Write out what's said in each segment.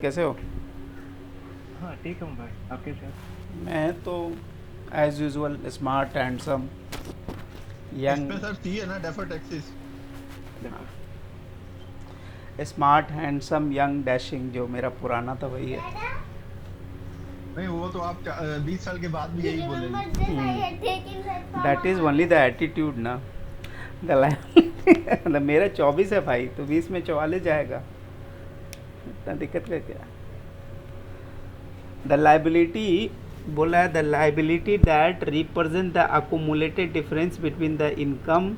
कैसे हो? हाँ ठीक हूँ भाई, आप कैसे हो? मैं तो एज यूजुअल स्मार्ट हैंडसम इसमें यंग। सर सी है ना, डेफर टैक्सेस। देखो। स्मार्ट हैंडसम यंग डैशिंग जो मेरा पुराना था वही है। नहीं, वो तो आप 20 साल के बाद भी यही बोलेंगे। That is only the attitude ना। मतलब मेरा 24 है भाई, तो 20 में 44 जाएगा, इतना दिक्कत का क्या? द लाइबिलिटी बोला है, the liability that represent the accumulated difference between the income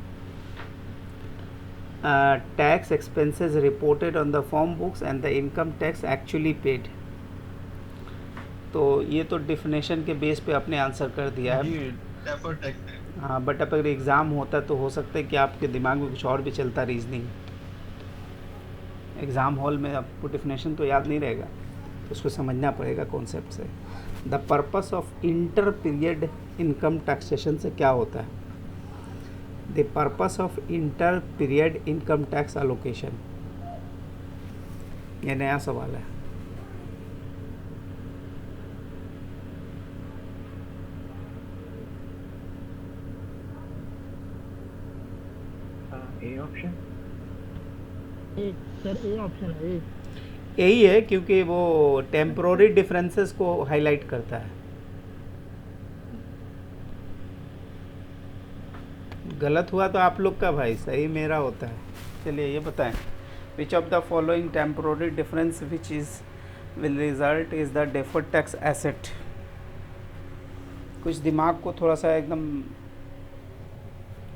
tax expenses reported on the form books and the income tax actually paid। तो ये तो डिफिनेशन के बेस पे आपने आंसर कर दिया जी, है। डेफर टैक्स है। हाँ, बट अब अगर एग्ज़ाम होता तो हो सकता है कि आपके दिमाग में कुछ और भी चलता, रीजनिंग। एग्ज़ाम हॉल में आपको डिफिनेशन तो याद नहीं रहेगा, तो उसको समझना पड़ेगा कॉन्सेप्ट से। The purpose of inter period income taxation से क्या होता है? The purpose of inter period income tax allocation, ये नया सवाल है। A option. A sir, A option है। ए यही है, क्योंकि वो टेम्पोररी डिफरेंसेस को हाईलाइट करता है। गलत हुआ तो आप लोग का भाई, सही मेरा होता है। चलिए ये बताएं, which of the following temporary difference which is will result is the deferred tax asset. कुछ दिमाग को थोड़ा सा एकदम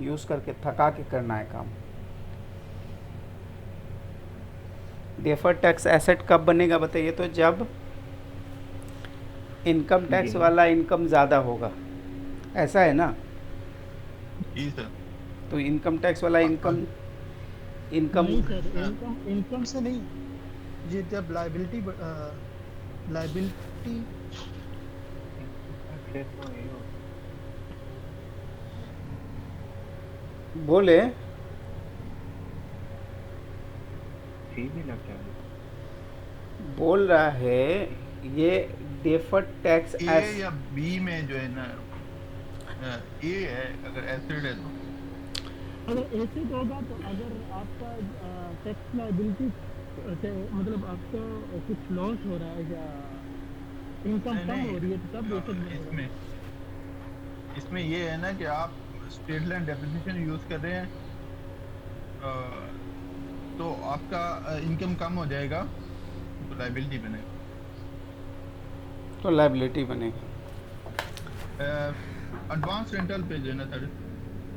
यूज़ करके थका के करना है काम। डेफर्ड टैक्स एसेट कब बनेगा बताइए? तो जब इनकम टैक्स वाला इनकम ज़्यादा होगा, ऐसा है ना? जी सर। तो इनकम टैक्स वाला इनकम नहीं सर, इनकम इनकम से नहीं। ये जब लाइबिलिटी लाइबिलिटी तो ए हो। बोले सी भी लग जाएगा। बोल रहा है ये डेफर्ड टैक्स ए एस। या बी में जो है ना, ए है अगर एसिड है तो। अगर ऐसे होगा तो अगर आपका टैक्स लाइबिलिटी मतलब आपका कुछ लॉस हो रहा है या इनकम नहीं कम नहीं, हो रही है तो तब बेसिक बनेगा। इसमें इसमें ये है ना कि आप स्टेट लैंड डेफिनेशन यूज कर रहे हैं, तो आपका इनकम कम हो जाएगा, तो लाइबिलिटी बनेगा। तो लाइबिलिटी बनेगी। एडवांस रेंटल पे जो है ना सर,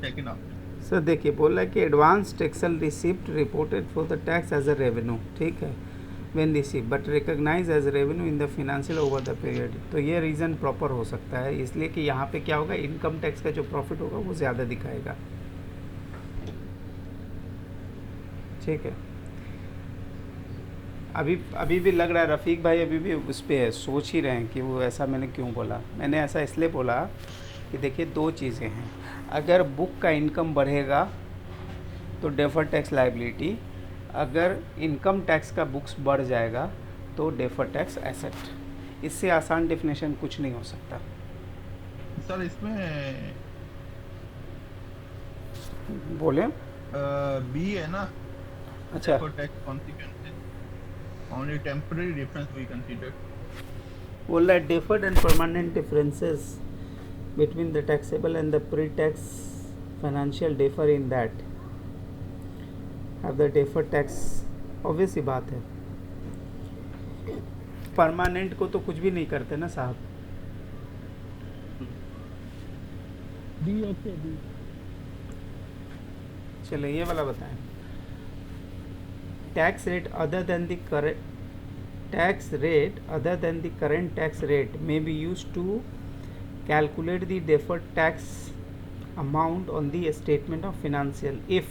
सेकंड ऑप्शन। सर देखिए, बोल रहा है कि advance taxable receipt reported for the tax as a revenue, ठीक है, when receive but recognise as revenue in the financial over the period. तो ये रीज़न प्रॉपर हो सकता है, इसलिए कि यहाँ पे क्या होगा, इनकम टैक्स का जो प्रॉफिट होगा वो ज़्यादा दिखाएगा। ठीक है, अभी भी लग रहा है रफ़ीक भाई अभी भी उस पर है, सोच ही रहे हैं कि वो ऐसा मैंने क्यों बोला। मैंने ऐसा इसलिए बोला कि देखिए दो चीज़ें हैं, अगर बुक का इनकम बढ़ेगा तो डेफर्ड टैक्स लाइबिलिटी, अगर इनकम टैक्स का बुक्स बढ़ जाएगा तो डेफर्ड टैक्स एसेट। इससे आसान डेफिनेशन कुछ नहीं हो सकता। सर इसमें बोले बी है ना, अच्छा, for tax consequences only temporary difference we consider। बोल रहा है deferred and permanent differences between the taxable and the pre tax financial defer in that have the deferred tax. Obvious सी बात है, परमानेंट को तो कुछ भी नहीं करते ना साहब। D okay D. चलिए ये वाला बताएं, tax rate other than the current tax rate other than the current tax rate may be used to calculate the deferred tax amount on the statement of financial if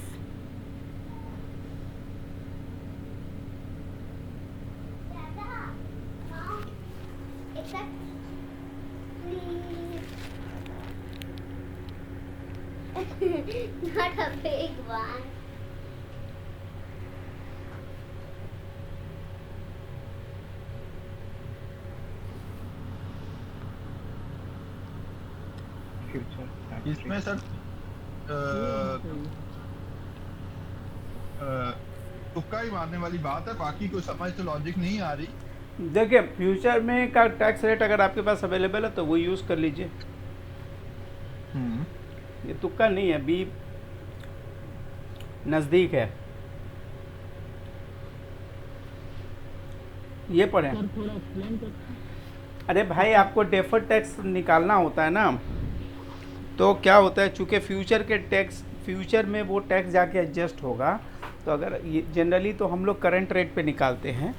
not a big one. Future इसमें sir तुक्का ही मारने वाली बात है, बाकी कोई समझ तो लॉजिक नहीं आ रही। देखिए फ्यूचर में का टैक्स रेट अगर आपके पास अवेलेबल है तो वो यूज़ कर लीजिए। ये तुक्का नहीं है, बी नज़दीक है। ये पढ़ें। सर थोड़ा एक्सप्लेन कर। अरे भाई आपको डेफर्ड टैक्स निकालना होता है ना, तो क्या होता है, चूँकि फ्यूचर के टैक्स फ्यूचर में वो टैक्स जाके एडजस्ट होगा, तो अगर ये जनरली तो हम लोग करंट रेट पे निकालते हैं,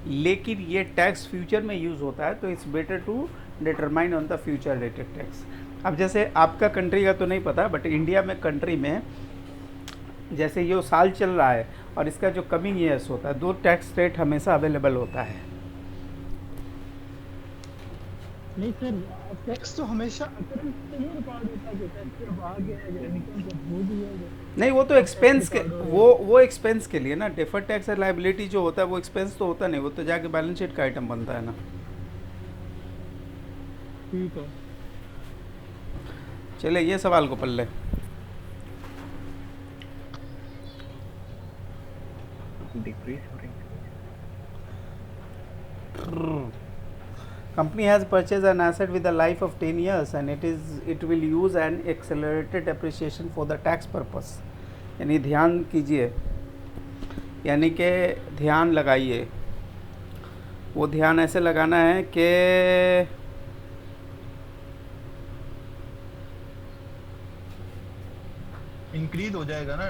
लेकिन ये टैक्स फ्यूचर में यूज़ होता है, तो it's better to determine on the future rated tax. अब जैसे आपका कंट्री का तो नहीं पता, बट इंडिया में कंट्री में जैसे ये साल चल रहा है और इसका जो कमिंग ईयर्स होता है, दो टैक्स रेट हमेशा अवेलेबल होता है। नहीं सर, टैक्स तो हमेशा अकाउंट से नहीं रिकॉर्ड होता कि टैक्स जब आ गया है, इनकम जब हो गई है। नहीं, वो तो एक्सपेंस के वो एक्सपेंस के लिए ना, डेफर्ड टैक्स और लायबिलिटी जो होता है वो एक्सपेंस तो होता नहीं, वो तो जाके बैलेंस शीट का आइटम बनता है ना। ठीक है। चले ये सवाल को पढ़ ले। डिक्रीज हो रही है। Company has purchased an asset with a life of 10 years and it will use an accelerated depreciation for the tax purpose। यानी ध्यान कीजिए, यानी कि ध्यान लगाइए। वो ध्यान ऐसे लगाना है कि इंक्रीज हो जाएगा ना।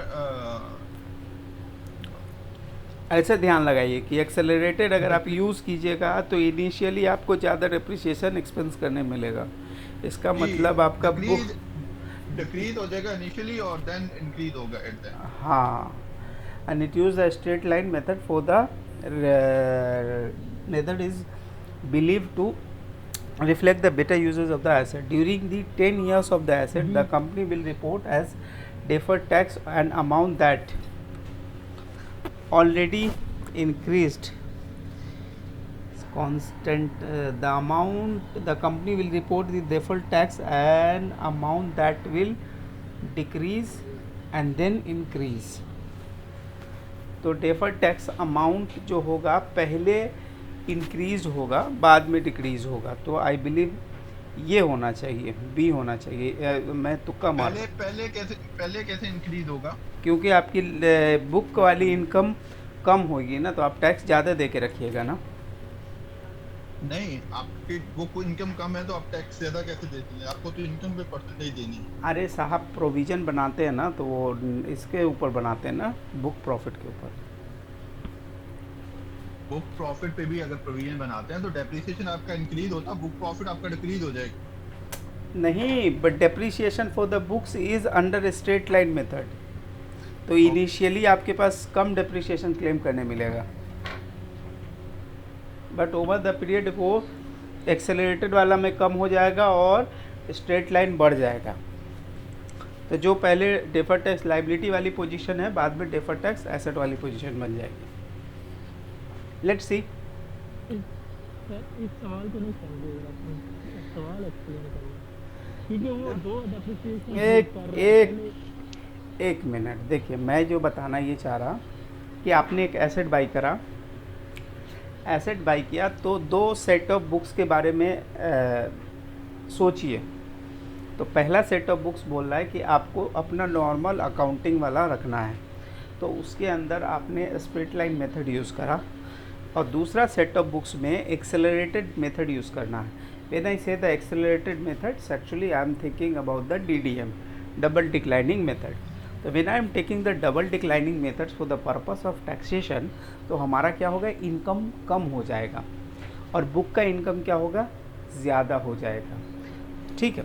ऐसे ध्यान लगाइए कि एक्सेलरेटेड अगर आप यूज़ कीजिएगा तो इनिशियली आपको ज़्यादा डेप्रिसिएशन एक्सपेंस करने मिलेगा। इसका मतलब आपका बुक डिक्रीज हो जाएगा इनिशियली और देन इंक्रीज होगा एट द एंड। हाँ, and it use the straight line method for the method is believed to reflect the better uses of the asset. During the 10 years of the asset, the company will report as deferred tax an amount that already increased constant the amount the company will report the deferred tax an amount that will decrease and then increase। तो deferred tax amount जो होगा पहले increase होगा, बाद में decrease होगा। तो I believe ये होना चाहिए, बी होना चाहिए। मैं तुक्का मार पहले कैसे इंक्रीज होगा? क्योंकि आपकी बुक वाली इनकम कम होगी ना, तो आप टैक्स ज़्यादा दे के रखिएगा ना। नहीं, आपकी वो कोई इनकम कम है तो आप टैक्स ज़्यादा कैसे देते हैं? आपको तो इनकम पे परसेंटेज देनी है। अरे साहब, प्रोविज़न बनाते हैं ना, तो वो इसके ऊपर बनाते हैं ना, बुक प्रॉफिट के ऊपर। बुक प्रॉफिट पे भी अगर प्रोविजन बनाते हैं तो डेप्रिसिएशन आपका इंक्रीज होता है, बुक प्रॉफिट आपका डिक्रीज हो जाएगा। नहीं, but depreciation for the books is under straight line method. तो इनिशियली आपके पास कम डेप्रिसिएशन क्लेम करने मिलेगा, बट ओवर द पीरियड वो एक्सेलरेटेड वाला में कम हो जाएगा और स्ट्रेट लाइन बढ़ जाएगा। तो जो पहले डेफर्ड टैक्स लायबिलिटी वाली पोजीशन है, बाद में डेफर्ड टैक्स एसेट वाली पोजीशन बन जाएगी। Let's see. सर इस सवाल को नहीं समझेगा, सवाल एक्सप्लेन करिए, क्योंकि वो दो डेप्रिसिएशन एक मिनट। देखिए, मैं जो बताना ये चाह रहा कि आपने एक एसेट बाई करा, एसेट बाई किया तो दो सेट ऑफ बुक्स के बारे में सोचिए। तो पहला सेट ऑफ बुक्स बोल रहा है कि आपको अपना नॉर्मल अकाउंटिंग वाला रखना है, तो उसके अंदर आपने स्प्लिट लाइन मेथड यूज़ करा, और दूसरा सेट ऑफ बुक्स में एक्सेलरेटेड मेथड यूज़ करना है। When I say the accelerated methods, actually I am thinking about the DDM, double declining method. तो when I am taking the double declining methods for the purpose of taxation, तो हमारा क्या होगा, income कम हो जाएगा और बुक का income क्या होगा, ज़्यादा हो जाएगा। ठीक है,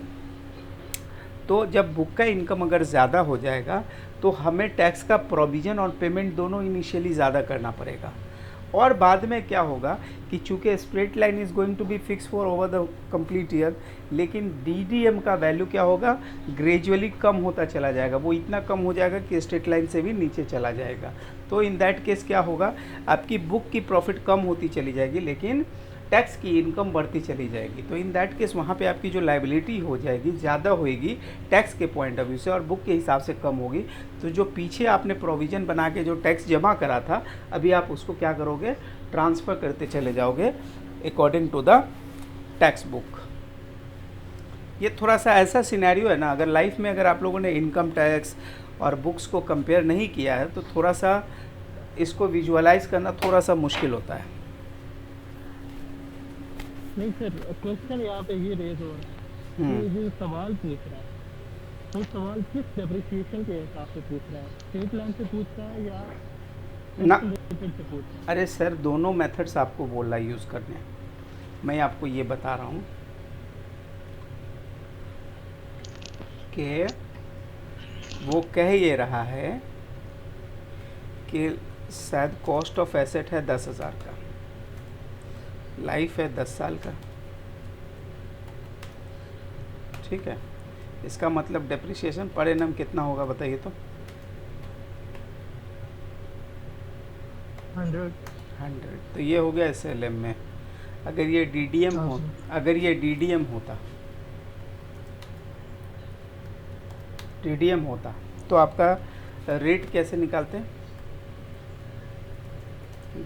तो जब बुक का इनकम अगर ज़्यादा हो जाएगा तो हमें टैक्स का प्रोविज़न और पेमेंट दोनों इनिशियली ज़्यादा करना पड़ेगा, और बाद में क्या होगा कि चूँकि split line is going to be fix for over the complete year, लेकिन DDM का वैल्यू क्या होगा, ग्रेजुअली कम होता चला जाएगा। वो इतना कम हो जाएगा कि स्ट्रेट लाइन से भी नीचे चला जाएगा। तो इन दैट केस क्या होगा, आपकी बुक की प्रॉफिट कम होती चली जाएगी, लेकिन टैक्स की इनकम बढ़ती चली जाएगी। तो इन दैट केस वहाँ पे आपकी जो लाइबिलिटी हो जाएगी ज़्यादा होएगी टैक्स के पॉइंट ऑफ व्यू से और बुक के हिसाब से कम होगी। तो जो पीछे आपने प्रोविज़न बना के जो टैक्स जमा करा था, अभी आप उसको क्या करोगे, ट्रांसफ़र करते चले जाओगे according to the tax book. ये थोड़ा सा ऐसा सिनेरियो है ना, अगर लाइफ में अगर आप लोगों ने इनकम टैक्स और बुक्स को कंपेयर नहीं किया है तो थोड़ा सा इसको विजुअलाइज करना थोड़ा सा मुश्किल होता है। नहीं सर, क्वेश्चन यहाँ पे ये रेज हो रहा है, ये जो सवाल पूछ रहा है वो सवाल किस डेप्रिसिएशन के हिसाब से पूछ रहा है, स्ट्रेट लाइन से पूछ रहा है या ना, रिलेटेड से पूछ रहा है? अरे सर दोनों मेथड्स आपको बोल रहा है यूज़ करने, मैं आपको ये बता रहा हूँ कि वो कह ये रहा है कि शायद कॉस्ट ऑफ एसेट है 10,000 का, लाइफ है 10 साल का, ठीक है। इसका मतलब डेप्रिसिएशन पर एनम कितना होगा बताइए तो? 100। तो ये हो गया SLM में। अगर ये DDM हो, अगर ये DDM होता तो आपका रेट कैसे निकालते?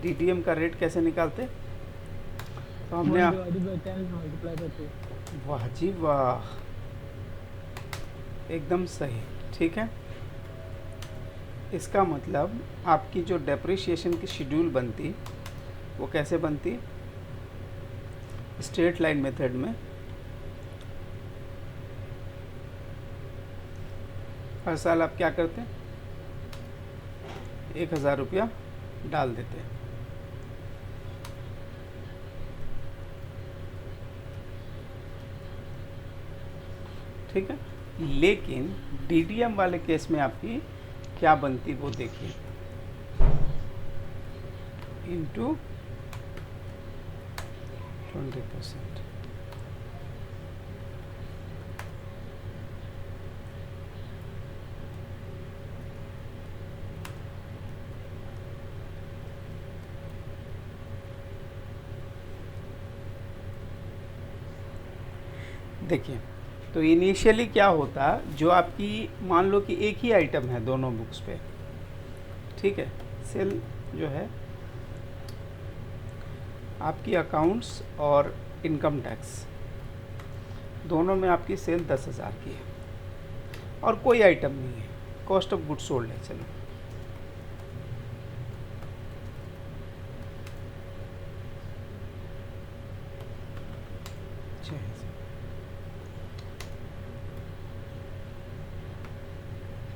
DDM का रेट कैसे निकालते? तो हमने वाह जी वाह, एकदम सही, ठीक है। इसका मतलब आपकी जो डेप्रिसिएशन की शेड्यूल बनती वो कैसे बनती? स्ट्रेट लाइन मेथड में हर साल आप क्या करते? 1,000 रुपया डाल देते। ठीक है, लेकिन DDM वाले केस में आपकी क्या बनती वो देखिए, इंटू 20%। देखिए, तो इनिशियली क्या होता, जो आपकी मान लो कि एक ही आइटम है दोनों बुक्स पे, ठीक है, सेल जो है आपकी अकाउंट्स और इनकम टैक्स दोनों में आपकी सेल 10,000 की है और कोई आइटम नहीं है, कॉस्ट ऑफ गुड्स सोल्ड है। चलो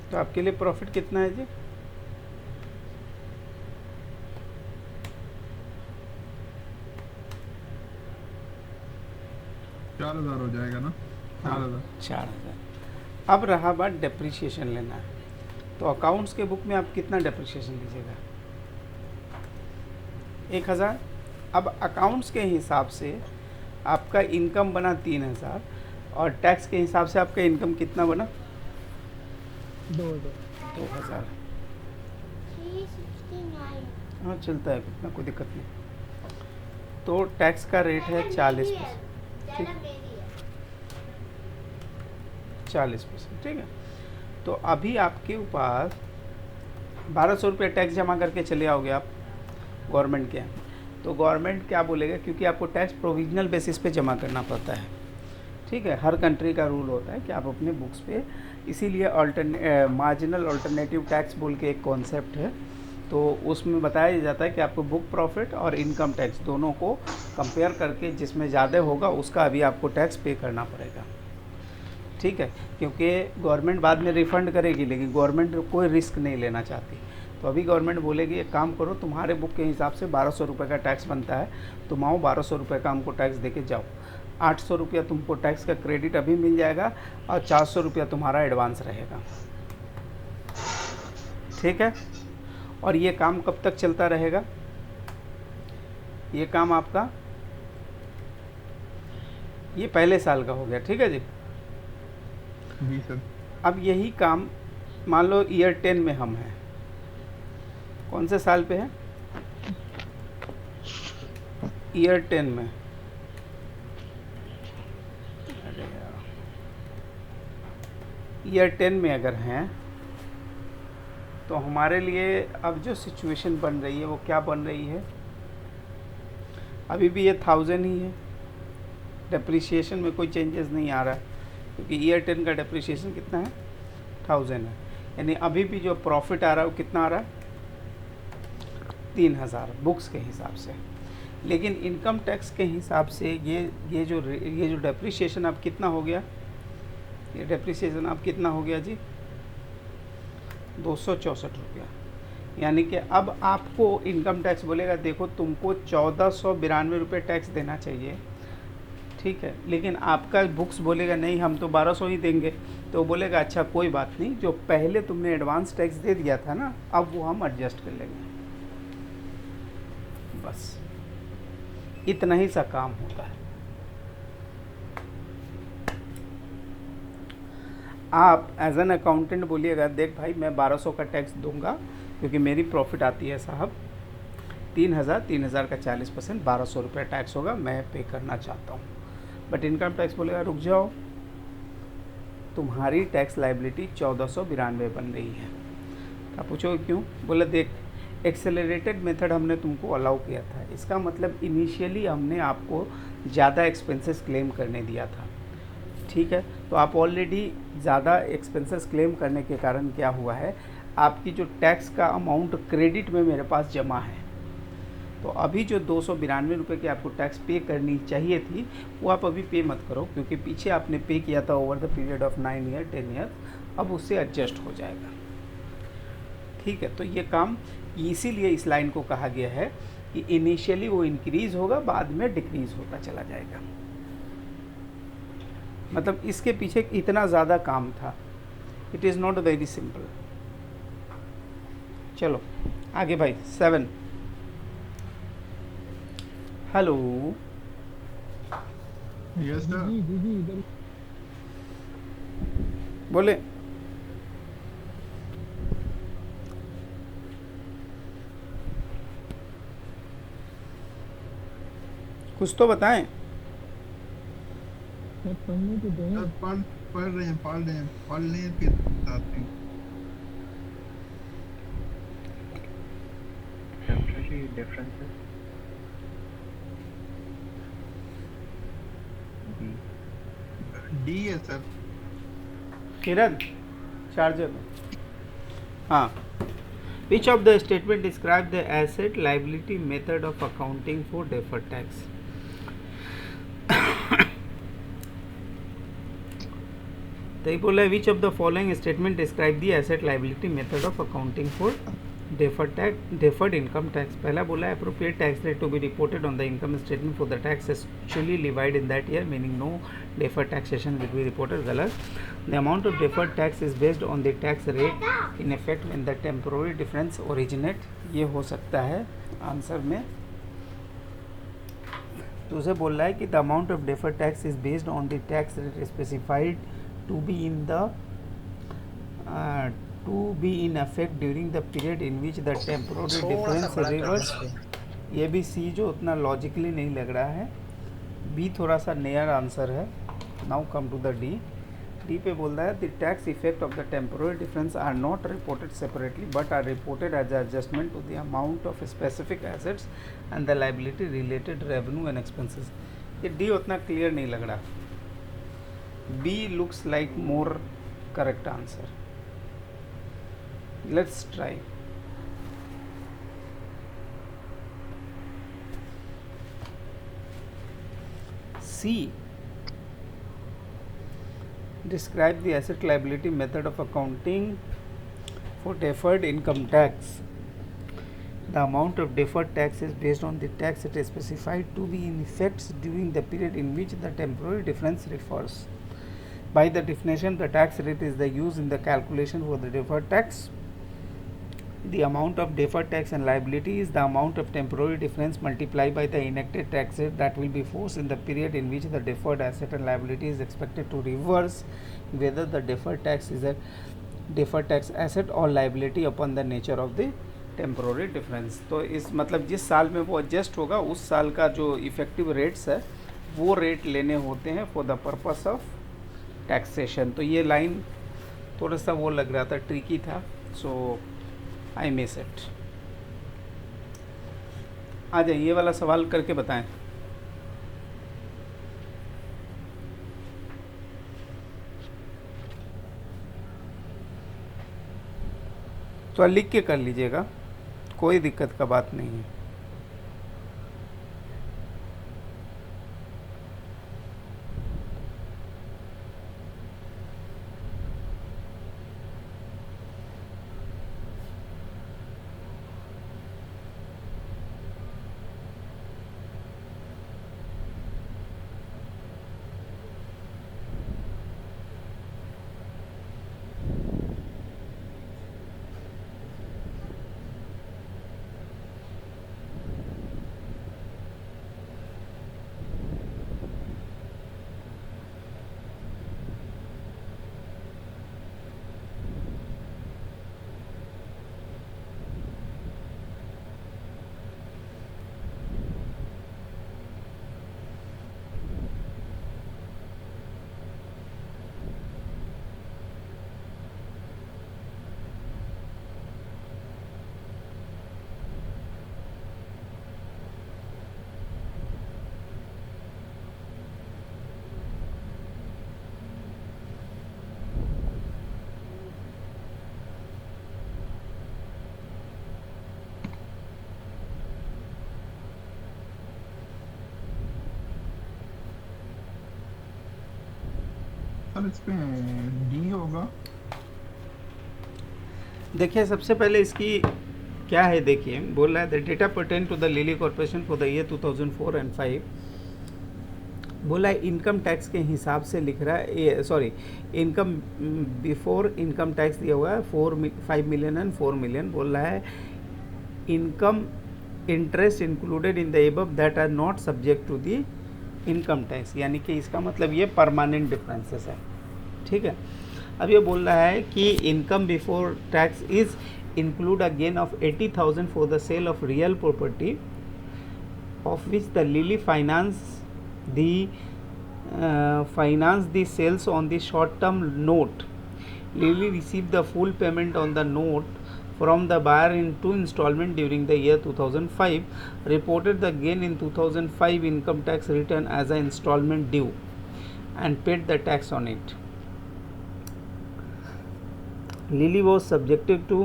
तो आपके लिए प्रॉफिट कितना है जी? चार 4,000 हो जाएगा ना? 4,000। 4,000। अब रहा बात डेप्रिसिएशन लेना है, तो अकाउंट्स के बुक में आप कितना डेप्रिसिएशन लीजिएगा? 1,000। अब अकाउंट्स के हिसाब से आपका इनकम बना 3,000 और टैक्स के हिसाब से आपका इनकम कितना बना? 2,000। हाँ चलता है, कितना कोई दिक्कत नहीं। तो टैक्स का रेट है 40%, ठीक, 40%, ठीक है। तो अभी आपके पास 1,200 रुपये टैक्स जमा करके चले आओगे आप गवर्नमेंट के, तो गवर्नमेंट क्या बोलेगा, क्योंकि आपको टैक्स प्रोविजनल बेसिस पे जमा करना पड़ता है, ठीक है। हर कंट्री का रूल होता है कि आप अपने बुक्स पे, इसीलिए मार्जिनल अल्टरनेटिव टैक्स बोल के एक कॉन्सेप्ट है, तो उसमें बताया जाता है कि आपको बुक प्रॉफिट और इनकम टैक्स दोनों को कंपेयर करके जिसमें ज़्यादा होगा उसका अभी आपको टैक्स पे करना पड़ेगा, ठीक है, क्योंकि गवर्नमेंट बाद में रिफ़ंड करेगी, लेकिन गवर्नमेंट कोई रिस्क नहीं लेना चाहती। तो अभी गवर्नमेंट बोलेगी एक काम करो, तुम्हारे बुक के हिसाब से 1,200 रुपये का टैक्स बनता है, तुम आओ 1,200 रुपये का हमको टैक्स दे के जाओ। 800 रुपया तुमको टैक्स का क्रेडिट अभी मिल जाएगा और 400 रुपया तुम्हारा एडवांस रहेगा, ठीक है। और ये काम कब तक चलता रहेगा? ये काम आपका ये पहले साल का हो गया, ठीक है जी। जी सर। अब यही काम मान लो ईयर 10 में हम हैं, कौन से साल पे है? ईयर 10 में, अरे यार, ईयर 10 में अगर हैं तो हमारे लिए अब जो सिचुएशन बन रही है वो क्या बन रही है, अभी भी ये 1000 ही है, डेप्रिसिएशन में कोई चेंजेस नहीं आ रहा है, क्योंकि ईयर 10 का डेप्रिसिएशन कितना है, 1000 है। यानी अभी भी जो प्रॉफिट आ रहा है वो कितना आ रहा है, 3000 बुक्स के हिसाब से। लेकिन इनकम टैक्स के हिसाब से ये जो डेप्रिसिएशन अब कितना हो गया, ये डेप्रिसिएशन अब कितना हो गया जी, 264 रुपया। यानी कि अब आपको इनकम टैक्स बोलेगा देखो तुमको 1492 रुपये टैक्स देना चाहिए, ठीक है, लेकिन आपका बुक्स बोलेगा नहीं हम तो 1200 ही देंगे, तो बोलेगा अच्छा कोई बात नहीं, जो पहले तुमने एडवांस टैक्स दे दिया था ना अब वो हम एडजस्ट कर लेंगे। बस इतना ही सा काम होता है। आप एज एन अकाउंटेंट बोलिएगा देख भाई मैं 1200 का टैक्स दूंगा क्योंकि मेरी प्रॉफिट आती है साहब 3000 का 40% 1200 रुपये टैक्स होगा, मैं पे करना चाहता हूँ। बट इनकम टैक्स बोलेगा रुक जाओ, तुम्हारी टैक्स लाइबिलिटी 1492 बन रही है। आप पूछोगे क्यों, बोले देख एक्सेलरेटेड मेथड हमने तुमको अलाउ किया था, इसका मतलब इनिशियली हमने आपको ज़्यादा एक्सपेंसेस क्लेम करने दिया था, ठीक है, तो आप ऑलरेडी ज़्यादा एक्सपेंसेस क्लेम करने के कारण क्या हुआ है, आपकी जो टैक्स का अमाउंट क्रेडिट में मेरे पास जमा है, तो अभी जो 292 रुपये की आपको टैक्स पे करनी चाहिए थी वो आप अभी पे मत करो, क्योंकि पीछे आपने पे किया था over the period of 9 year 10 year, अब उससे एडजस्ट हो जाएगा, ठीक है। तो ये काम इसीलिए इस लाइन को कहा गया है कि इनिशियली वो इंक्रीज़ होगा, बाद में डिक्रीज़ होता चला जाएगा। मतलब इसके पीछे इतना ज़्यादा काम था, it is not very simple. चलो आगे भाई 7। Hello yes sir. जी इधर बोले कुछ तो बताएं। सर पढ़ने तो दो सर पढ़ रहे हैं पढ़ लें फिर बताते हैं। Temporary differences. B. डी है सर। किरण चार्जर में, हाँ, which of the statement describe the asset liability method of accounting for deferred tax. तो ये बोला है which of the following statement describe the asset liability method of accounting for deferred income tax। पहला बोला है appropriate tax rate to be reported on the income statement for the tax actually levied in that year, meaning no deferred taxation will be reported। गलत। The amount of deferred tax is based on the tax rate in effect when the temporary difference originate। ये हो सकता है answer में। तो उसे बोल रहा है कि the amount of deferred tax is based on the tax rate specified to be in effect during the period in which the temporary difference reverse। ये भी सी जो उतना लॉजिकली नहीं लग रहा है, बी थोड़ा सा नियर आंसर है। Now come to the D. D पे बोल रहा है the tax effect of the temporary difference are not reported separately but are reported as adjustment to the amount of specific assets and the liability related revenue and expenses. ये D उतना clear नहीं लग रहा। B looks like more correct answer. Let's try। C, describe the asset liability method of accounting for deferred income tax। The amount of deferred tax is based on the tax rate specified to be in effect during the period in which the temporary difference refers। By the definition, the tax rate is the use in the calculation for the deferred tax। The amount of deferred tax and liability is the amount of temporary difference multiplied by the enacted tax rate that will be forced in the period in which the deferred asset and liability is expected to reverse, whether the deferred tax is a deferred tax asset or liability upon the nature of the temporary difference, तो इस मतलब जिस साल में वो adjust होगा उस साल का जो इफ़ेक्टिव रेट्स है वो रेट लेने होते हैं for the purpose of taxation. तो ये लाइन थोड़ा सा वो लग रहा था, ट्रिकी था, सो आई मिस इट। आ जाइए, ये वाला सवाल करके बताएं। तो लिख के कर लीजिएगा, कोई दिक्कत का बात नहीं है। सर इस पे डी होगा। देखिए सबसे पहले इसकी क्या है, देखिए बोल रहा है the data pertain to the Lily corporation for the year 2004 and 5। बोला है इनकम टैक्स के हिसाब से लिख रहा है, sorry income before income tax दिया हुआ है 5 मिलियन एंड 4 मिलियन। बोल रहा है income interest included in the above that are not subject to the income tax, यानी कि इसका मतलब ये परमानेंट डिफरेंसेस है। ठीक है, अब ये बोल रहा है कि income before tax is include a gain of 80,000 for the sale of real property of which the Lily finance the sales on the short term note. Lily received the full payment on the note from the buyer in 2 installments during the year 2005, reported the gain in 2005 income tax return as an installment due and paid the tax on it. Lily was subjected to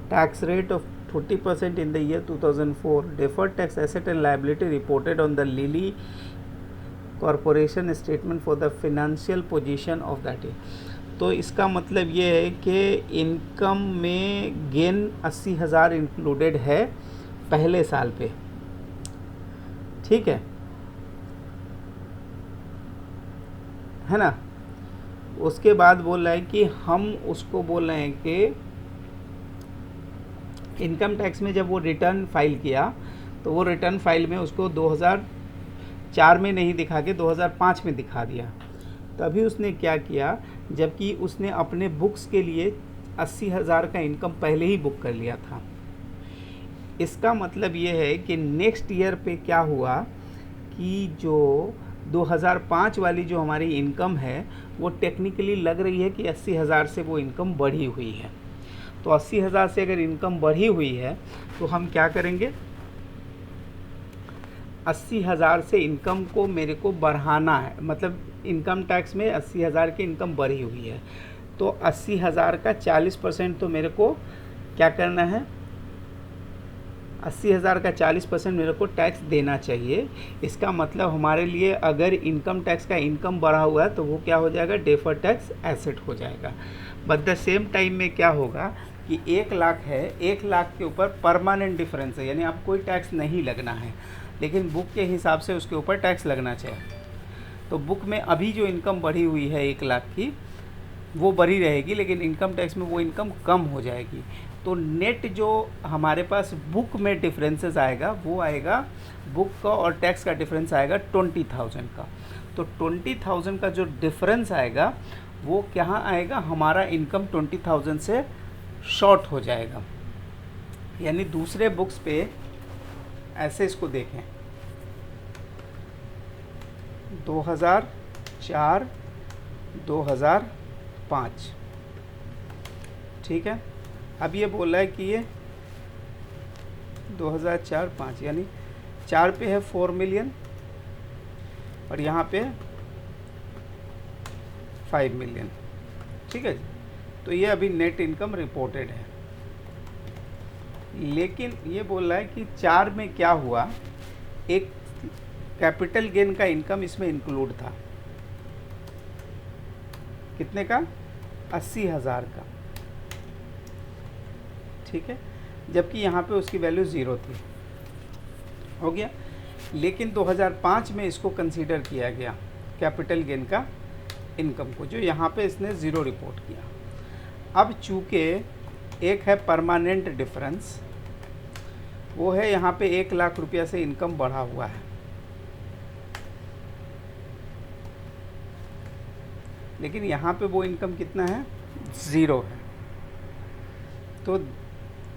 tax rate of 40% in the year 2004. Deferred tax asset and liability reported on the Lily corporation statement for the financial position of that year. तो इसका मतलब ये है कि income में gain 80,000 included है पहले साल पे। ठीक है ना। उसके बाद बोल रहा है कि हम उसको बोल रहे हैं कि इनकम टैक्स में जब वो रिटर्न फाइल किया तो वो रिटर्न फाइल में उसको 2004 में नहीं दिखा के 2005 में दिखा दिया। तभी उसने क्या किया, जबकि उसने अपने बुक्स के लिए 80,000 का इनकम पहले ही बुक कर लिया था। इसका मतलब ये है कि नेक्स्ट ईयर पे क्या हुआ कि जो 2005 वाली जो हमारी इनकम है वो टेक्निकली लग रही है कि 80,000 से वो इनकम बढ़ी हुई है। तो 80,000 से अगर इनकम बढ़ी हुई है तो हम क्या करेंगे, 80,000 से इनकम को मेरे को बढ़ाना है, मतलब इनकम टैक्स में 80,000 की इनकम बढ़ी हुई है तो 80,000 का 40% तो मेरे को क्या करना है, 80,000 का 40% मेरे को टैक्स देना चाहिए। इसका मतलब हमारे लिए अगर इनकम टैक्स का इनकम बढ़ा हुआ है तो वो क्या हो जाएगा, डेफर्ड टैक्स एसेट हो जाएगा। बट द सेम टाइम में क्या होगा कि 1 लाख है, 1 लाख के ऊपर परमानेंट डिफरेंस है, यानी आप कोई टैक्स नहीं लगना है, लेकिन बुक के हिसाब से उसके ऊपर टैक्स लगना चाहिए। तो बुक में अभी जो इनकम बढ़ी हुई है 1 लाख की वो बढ़ी रहेगी, लेकिन इनकम टैक्स में वो इनकम कम हो जाएगी। तो नेट जो हमारे पास बुक में डिफरेंसेस आएगा वो आएगा, बुक का और टैक्स का डिफरेंस आएगा 20,000 का। तो 20,000 का जो डिफरेंस आएगा वो क्या आएगा, हमारा इनकम 20,000 से शॉर्ट हो जाएगा। यानी दूसरे बुक्स पे ऐसे इसको देखें 2004 2005, ठीक है। अब ये बोल रहा है कि ये 2004-5 यानी 4 पे है 4 मिलियन और यहाँ पे 5 मिलियन, ठीक है जी। तो ये अभी नेट इनकम रिपोर्टेड है, लेकिन ये बोल रहा है कि 4 में क्या हुआ, एक कैपिटल गेन का इनकम इसमें इंक्लूड था, कितने का, 80,000 का, ठीक है, जबकि यहाँ पे उसकी वैल्यू 0 थी, हो गया। लेकिन 2005 में इसको कंसीडर किया गया कैपिटल गेन का इनकम को, जो यहाँ पे इसने 0 रिपोर्ट किया। अब चूँकि एक है परमानेंट डिफरेंस, वो है यहाँ पे 1 लाख रुपया से इनकम बढ़ा हुआ है, लेकिन यहाँ पे वो इनकम कितना है, 0 है। तो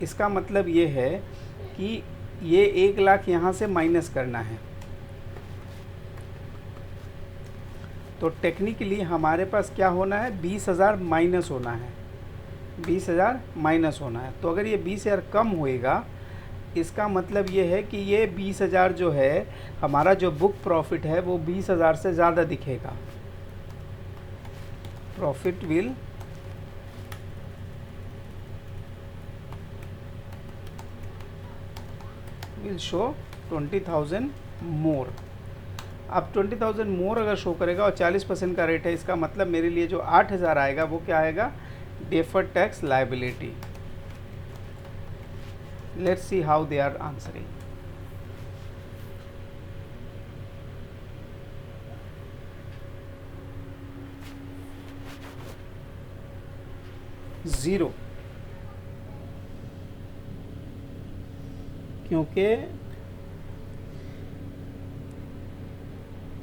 इसका मतलब ये है कि ये 1 लाख यहाँ से माइनस करना है। तो टेक्निकली हमारे पास क्या होना है, 20,000 माइनस होना है, 20,000 माइनस होना है। तो अगर ये 20,000 कम होएगा, इसका मतलब ये है कि ये 20,000 जो है हमारा जो बुक प्रॉफिट है वो 20,000 से ज़्यादा दिखेगा। प्रॉफिट विल शो 20,000 मोर। अब 20,000 मोर अगर शो करेगा और 40% का रेट है, इसका मतलब मेरे लिए जो 8,000 आएगा वो क्या आएगा, deferred tax liability. Let's see how they are answering. Zero, क्योंकि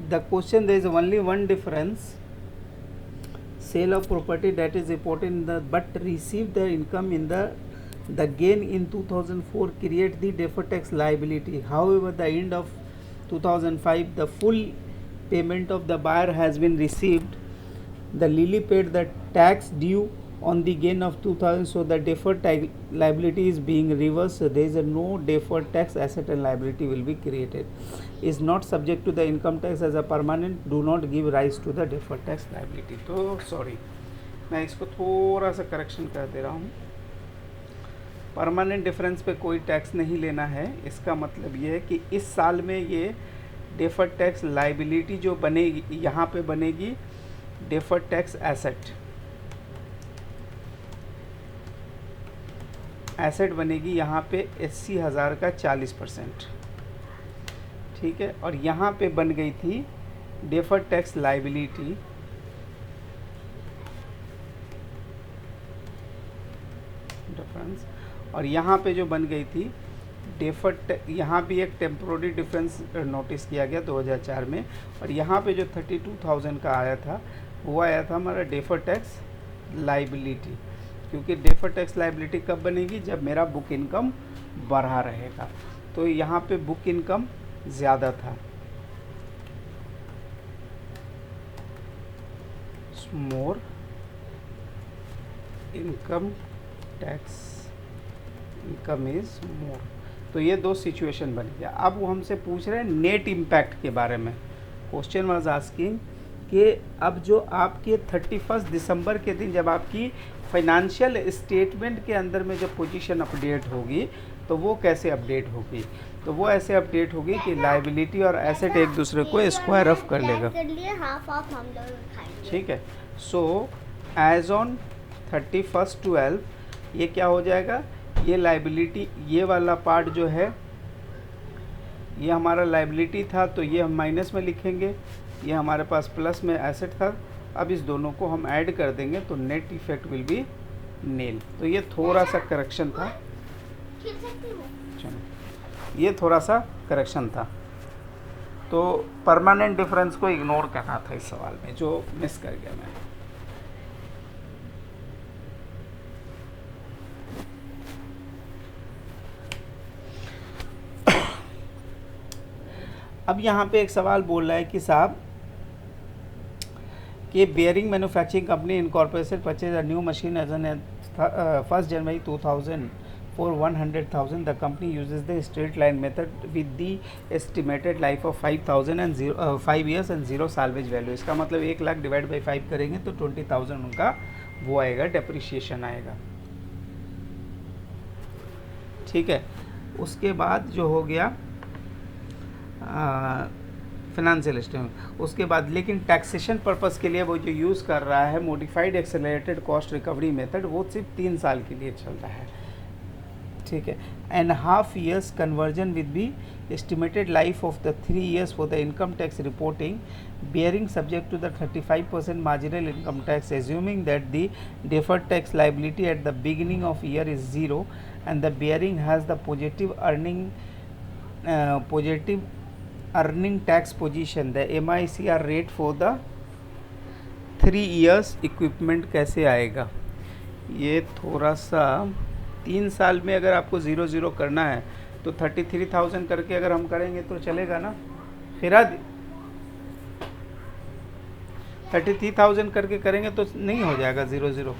the question there is only one difference, sale of property that is reported in the but receive the income in the gain in 2004 create the deferred tax liability. However, the end of 2005 the full payment of the buyer has been received, the lily paid the tax due on the gain of 2000, so the deferred tax liability is being reversed. So there is no deferred tax asset and liability will be created, is not subject to the income tax as a permanent, do not give rise to the deferred tax liability. तो sorry, मैं इसको थोड़ा सा correction कर दे रहा हूँ। Permanent difference पे कोई टैक्स नहीं लेना है, इसका मतलब ये है कि इस साल में ये डेफर्ड टैक्स लाइबिलिटी जो बनेगी, यहाँ पे बनेगी डेफर्ड टैक्स एसेट, एसेट बनेगी यहाँ पे 80,000 का 40%, ठीक है। और यहाँ पे बन गई थी डेफर्ड टैक्स लाइबिलिटी डिफरेंस, और यहाँ पे जो बन गई थी डेफर्ड, यहाँ भी एक टेम्पोररी डिफरेंस नोटिस किया गया 2004 में, और यहाँ पे जो 32,000 का आया था वो आया था हमारा डेफर्ड टैक्स लाइबिलिटी, क्योंकि डेफर्ड टैक्स लाइबिलिटी कब बनेगी, जब मेरा बुक इनकम बढ़ा रहेगा। तो यहाँ पे बुक इनकम ज़्यादा था, more income tax income is more. तो ये दो सिचुएशन बन गया। अब वो हमसे पूछ रहे हैं नेट इम्पैक्ट के बारे में। क्वेश्चन वाज आस्किंग कि अब जो आपके 31 दिसंबर के दिन जब आपकी फाइनेंशियल स्टेटमेंट के अंदर में जब पोजीशन अपडेट होगी तो वो कैसे अपडेट होगी, तो वो ऐसे अपडेट होगी कि लायबिलिटी और एसेट एक दूसरे को स्क्वायर ऑफ कर लेगा, ठीक है। सो एज ऑन 31/12 ये क्या हो जाएगा, ये लायबिलिटी, ये वाला पार्ट जो है ये हमारा लायबिलिटी था तो ये हम माइनस में लिखेंगे, ये हमारे पास प्लस में एसेट था। अब इस दोनों को हम ऐड कर देंगे तो net effect will B Neil. तो ये थोड़ा सा करेक्शन था, चलो ये थोड़ा सा करेक्शन था। तो परमानेंट डिफरेंस को इग्नोर करना था इस सवाल में, जो मिस कर गया मैं। अब यहाँ पे एक सवाल बोल रहा है कि साहब कि bearing manufacturing company incorporated purchase a new machine as an 1st January 2000 for 100,000. The company uses the straight line method with the estimated life of 5,000 and 5 years and 0 salvage value. इसका मतलब 1 लाख डिवाइड बाई 5 करेंगे तो 20,000 उनका वो आएगा, depreciation आएगा। ठीक है, उसके बाद जो हो गया फिनेंशियल स्टेटमेंट, उसके बाद लेकिन टैक्सेशन पर्पस के लिए वो जो यूज़ कर रहा है modified accelerated cost recovery method, वो सिर्फ 3 साल के लिए चल रहा है। ठीक है, and half years conversion with B estimated life of the 3 years for the income tax reporting bearing subject to the 35% marginal income tax, assuming that the deferred tax liability at the beginning of year is 0 and the bearing has the positive earning tax position. The MICR rate for the 3 years equipment कैसे आएगा? ये थोड़ा सा 3 साल में अगर आपको 0 करना है तो 33,000 करके अगर हम करेंगे तो चलेगा ना? फिराद 33,000 करके करेंगे तो नहीं हो जाएगा 0।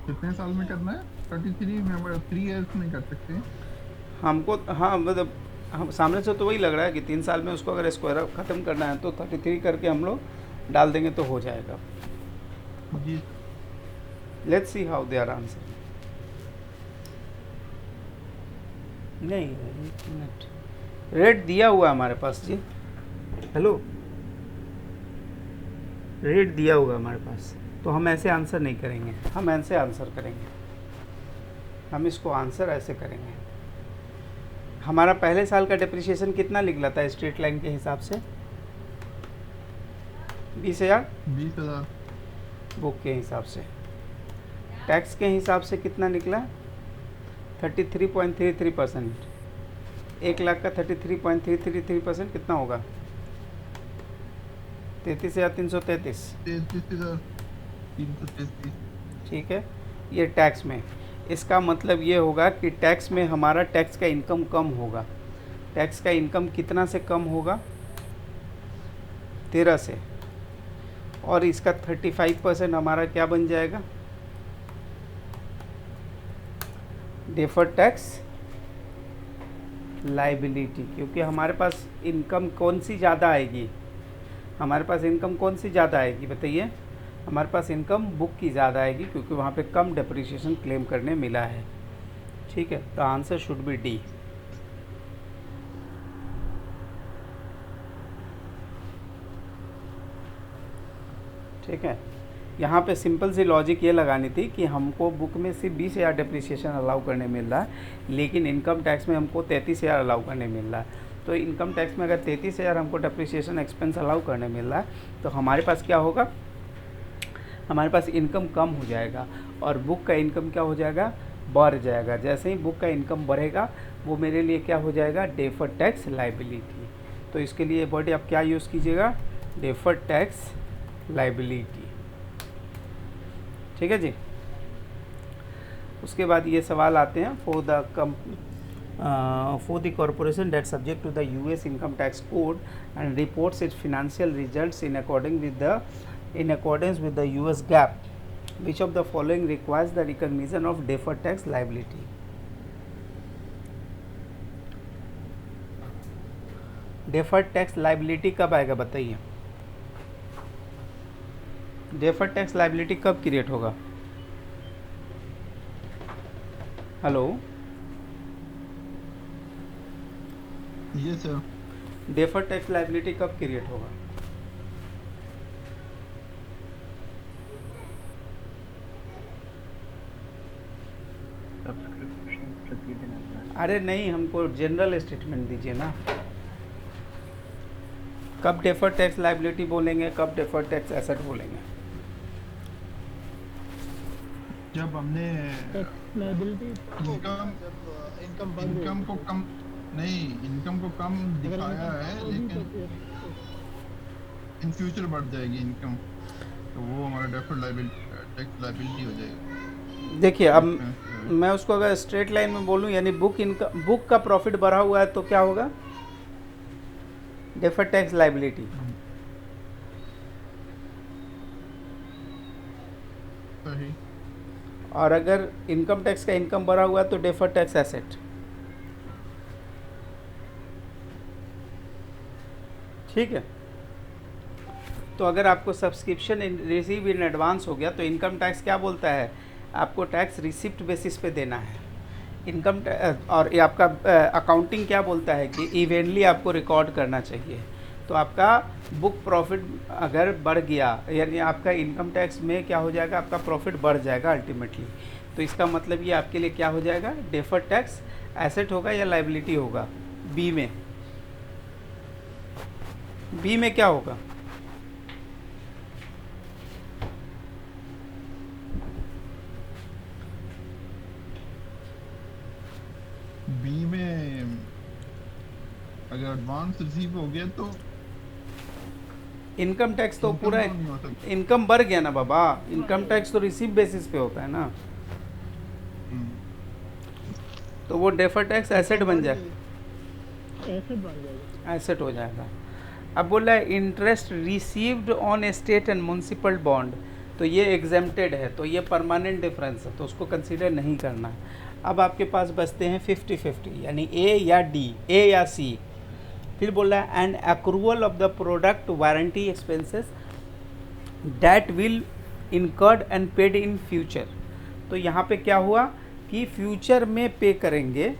कितने साल में करना है? 33 में 3 इयर्स में कर सकते हैं हमको। हाँ मतलब हम सामने से तो वही लग रहा है कि 3 साल में उसको अगर स्क्वायर ख़त्म करना है तो 33 करके हम लोग डाल देंगे तो हो जाएगा। जी। Let's see how they are answer. नहीं, एक मिनट, रेट दिया हुआ है हमारे पास जी। हेलो, रेट दिया हुआ है हमारे पास, तो हम ऐसे आंसर नहीं करेंगे, हम ऐसे आंसर करेंगे। हम इसको आंसर ऐसे करेंगे। हमारा पहले साल का डिप्रिसिएशन कितना निकला था स्ट्रेट लाइन के हिसाब से? 20,000 बुक के हिसाब से। टैक्स के हिसाब से कितना निकला? 33.33%। 1 लाख का 33.333% कितना होगा? 33,333। 33,333। ठीक है, ये टैक्स में। इसका मतलब ये होगा कि टैक्स में हमारा टैक्स का इनकम कम होगा। टैक्स का इनकम कितना से कम होगा? 13 से। और इसका 35% हमारा क्या बन जाएगा? Deferred tax liability. क्योंकि हमारे पास इनकम कौन सी ज़्यादा आएगी? हमारे पास इनकम कौन सी ज़्यादा आएगी बताइए? हमारे पास इनकम बुक की ज़्यादा आएगी क्योंकि वहाँ पे कम डेप्रिसिएशन क्लेम करने मिला है। ठीक है, तो आंसर शुड बी डी। ठीक है, यहाँ पे सिंपल सी लॉजिक ये लगानी थी कि हमको बुक में सिर्फ 20,000 डेप्रिसिएशन अलाउ करने मिल रहा है, लेकिन इनकम टैक्स में हमको 33,000 अलाउ करने मिल रहा है। तो इनकम टैक्स में अगर 33,000 हमको डेप्रिसिएशन एक्सपेंस अलाउ करने मिल रहा है तो हमारे पास क्या होगा? हमारे पास इनकम कम हो जाएगा और बुक का इनकम क्या हो जाएगा? बढ़ जाएगा। जैसे ही बुक का इनकम बढ़ेगा वो मेरे लिए क्या हो जाएगा? Deferred tax liability. तो इसके लिए वर्ड आप क्या यूज़ कीजिएगा? Deferred tax liability. ठीक है जी। उसके बाद ये सवाल आते हैं for the corporation that subject to the US income tax code and reports its financial results in accordance with the US GAAP, which of the following requires the recognition of deferred tax liability? Deferred tax liability कब आएगा बताइए? Deferred tax liability कब create होगा? Hello, ये sir, deferred tax liability कब create होगा? अरे नहीं, हमको जनरल स्टेटमेंट दीजिए ना। कब डेफर्ड टैक्स लाइबिलिटी बोलेंगे, कब डेफर्ड टैक्स एसेट बोलेंगे? जब हमने लायबिलिटी इनकम को कम नहीं, इनकम को कम दिखाया है लेकिन इन फ्यूचर बढ़ जाएगी इनकम, तो वो हमारा डेफर्ड टैक्स लायबिलिटी हो जाएगा। देखिए अब मैं उसको अगर स्ट्रेट लाइन में बोलूँ, यानी बुक का प्रॉफिट बढ़ा हुआ है तो क्या होगा? Deferred tax liability. सही। और अगर इनकम टैक्स का इनकम बढ़ा हुआ है तो डेफर्ड टैक्स एसेट। ठीक है, तो अगर आपको सब्सक्रिप्शन रिसीव इन एडवांस हो गया तो इनकम टैक्स क्या बोलता है? आपको टैक्स रिसिप्ट बेसिस पे देना है। और ये आपका अकाउंटिंग क्या बोलता है कि इवेंटली आपको रिकॉर्ड करना चाहिए। तो आपका बुक प्रॉफिट अगर बढ़ गया, यानी आपका इनकम टैक्स में क्या हो जाएगा? आपका प्रॉफिट बढ़ जाएगा अल्टीमेटली। तो इसका मतलब ये आपके लिए क्या हो जाएगा? डेफर्ड टैक्स एसेट होगा या लाइबिलिटी होगा? बी में क्या होगा? बी में अगर एडवांस रिसीव हो गया तो इनकम टैक्स तो इनकम पूरा नहीं हो सकता। इनकम बढ़ गया ना बाबा। इनकम टैक्स तो रिसीव बेसिस पे होता है ना, हम्म, तो वो डेफर्ड टैक्स एसेट बन जाए, एसेट बन जाएगा। एसेट हो जाएगा। अब बोला है interest received on state and municipal bond, तो ये एग्जेम्प्टेड है, तो ये परमानेंट डिफरेंस है, तो उसको कंसीडर नहीं करना है। अब आपके पास बचते हैं 50-50, यानी ए या डी, ए या सी। फिर बोला है and accrual of the product warranty expenses that will incurred and paid in future. तो यहाँ पे क्या हुआ कि फ्यूचर में पे करेंगे,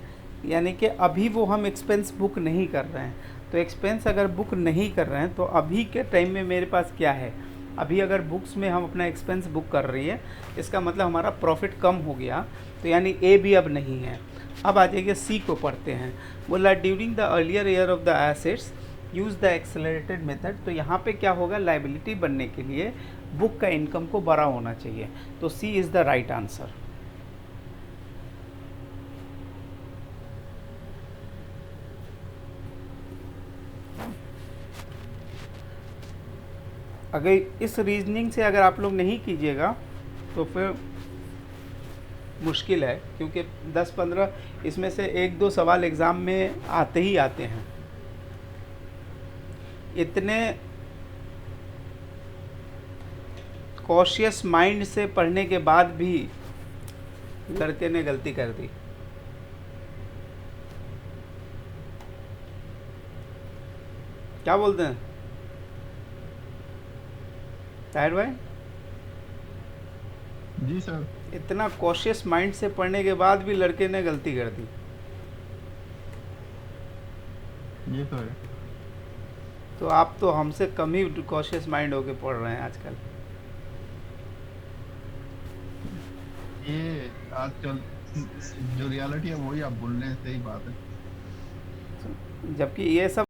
यानी कि अभी वो हम एक्सपेंस बुक नहीं कर रहे हैं। तो एक्सपेंस अगर बुक नहीं कर रहे हैं तो अभी के टाइम में मेरे पास क्या है? अभी अगर बुक्स में हम अपना एक्सपेंस बुक कर रही है, इसका मतलब हमारा प्रॉफिट कम हो गया, तो यानी ए भी अब नहीं है। अब आ जाइए सी को पढ़ते हैं। बोला during the earlier year of the assets use the accelerated method. तो यहाँ पे क्या होगा? लाइबिलिटी बनने के लिए बुक का इनकम को बड़ा होना चाहिए, तो सी इज़ द राइट आंसर। अगर इस रीजनिंग से अगर आप लोग नहीं कीजिएगा तो फिर मुश्किल है, क्योंकि 10-15 इसमें से 1-2 सवाल एग्ज़ाम में आते ही आते हैं। इतने कॉशियस माइंड से पढ़ने के बाद भी लड़के ने गलती कर दी। क्या बोलते हैं ताहिर भाई? जी सर। इतना कॉशियस माइंड से पढ़ने के बाद भी लड़के ने गलती कर दी। ये तो है। तो आप तो हमसे कम ही कॉशियस माइंड होके पढ़ रहे हैं आजकल। ये आजकल जो रियलिटी है वही आप बोल रहे हैं, सही बात है। जबकि ये सब